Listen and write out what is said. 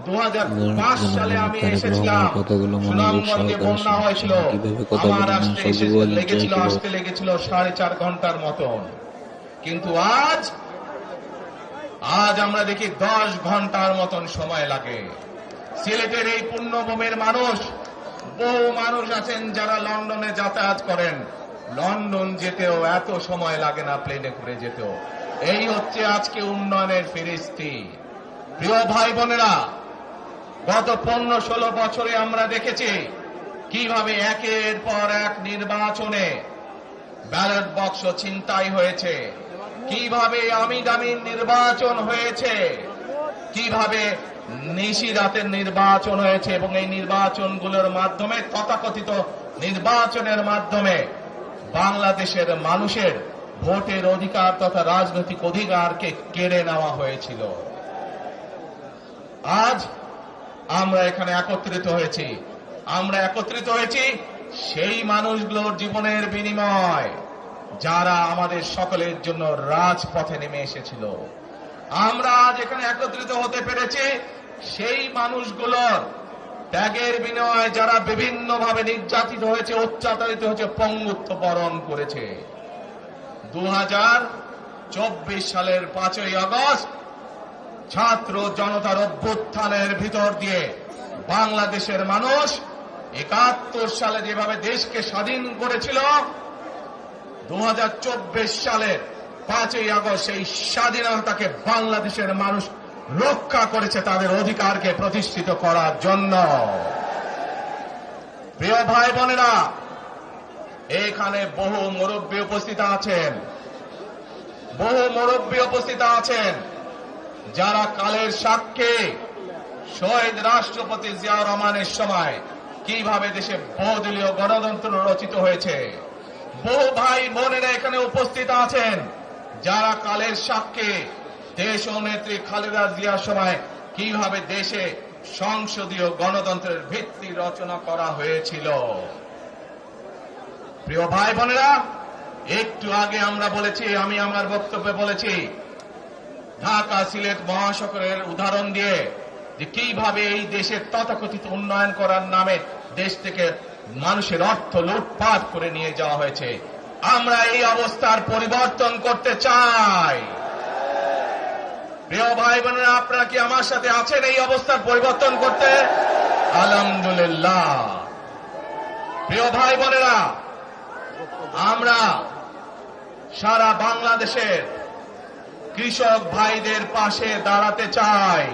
2005 সালে আমি এসেছিলাম, সুনামগঞ্জে বন্যা হয়েছিল, আমার আসতে লেগেছিল 4.5 ঘন্টার মতন। কিন্তু আজ আমরা দেখি 10 ঘন্টার মতন সময় লাগে। সিলেটের এই পুণ্যভূমির বহু মানুষ আছেন যারা লন্ডনে যাতায়াত করেন, লন্ডন যেতেও এত সময় লাগে না, প্লেনে করে যেতেও। এই হচ্ছে আজকে উন্নয়নের ফিরিস্তি। প্রিয় ভাই বোনেরা, গত 15-16 বছরে আমরা দেখেছি কিভাবে একের পর এক নির্বাচনে ব্যালট বাক্স ছিনতাই হয়েছে, কিভাবে আমিদামির নির্বাচন হয়েছে, কিভাবে নিশিরাতের নির্বাচন হয়েছে, এবং এই নির্বাচনগুলোর মাধ্যমে, তথাকথিত নির্বাচনের মাধ্যমে বাংলাদেশের মানুষের ভোটের অধিকার তথা রাজনৈতিক অধিকারকে কেড়ে নেওয়া হয়েছিল। আজ আমরা এখানে একত্রিত হয়েছি সেই মানুষগুলোর জীবনের বিনিময় যারা আমাদের সকলের জন্য রাজপথে নেমে এসেছিল। আমরা আজ এখানে একত্রিত হতে পেরেছি সেই মানুষগুলোর ত্যাগের বিনিময়ে যারা বিভিন্নভাবে নির্যাতিত হয়েছে, অত্যাচারিত হয়েছে, পঙ্গুত্ব বরণ করেছে। 2024 সালের 5ই আগস্ট ছাত্র জনতার অভ্যুত্থানের ভিতর দিয়ে বাংলাদেশের মানুষ 71 সালে যেভাবে দেশকে স্বাধীন করেছিল, 2024 সালের 5ই আগস্ট সেই স্বাধীনতাকে বাংলাদেশের মানুষ রক্ষা করেছে তাদের অধিকারকে প্রতিষ্ঠিত করার জন্য। প্রিয় ভাই বোনেরা, এখানে বহু মুরব্বী উপস্থিত আছেন যারা কালের সাক্ষী শহীদ রাষ্ট্রপতি জিয়াউর রহমানের সময় কিভাবে দেশে বহুদলীয় গণতন্ত্র রচিত হয়েছে। বহু ভাই বোনেরা এখানে উপস্থিত আছেন যারা কালের সাক্ষী দেশ ও নেত্রী খালেদা জিয়ার সময় কিভাবে দেশে সংসদীয় গণতন্ত্রের ভিত্তি রচনা করা হয়েছিল। প্রিয় ভাই বোনেরা, একটু আগে আমি আমার বক্তব্যে বলেছি ঢাকা সিলেট মহাসড়কের উদাহরণ দিয়ে যে কিভাবে এই দেশের তথাকথিত উন্নয়ন করার নামে দেশ থেকে মানুষের অর্থ লুটপাট করে নিয়ে যাওয়া হয়েছে। আমরা এই অবস্থার পরিবর্তন করতে চাই। প্রিয় ভাই বোনেরা, আপনারা কি আমার সাথে আছেন এই অবস্থার পরিবর্তন করতে? আলহামদুলিল্লাহ। প্রিয় ভাই বোনেরা, আমরা সারা বাংলাদেশের কৃষক ভাইদের পাশে দাঁড়াতে চাই।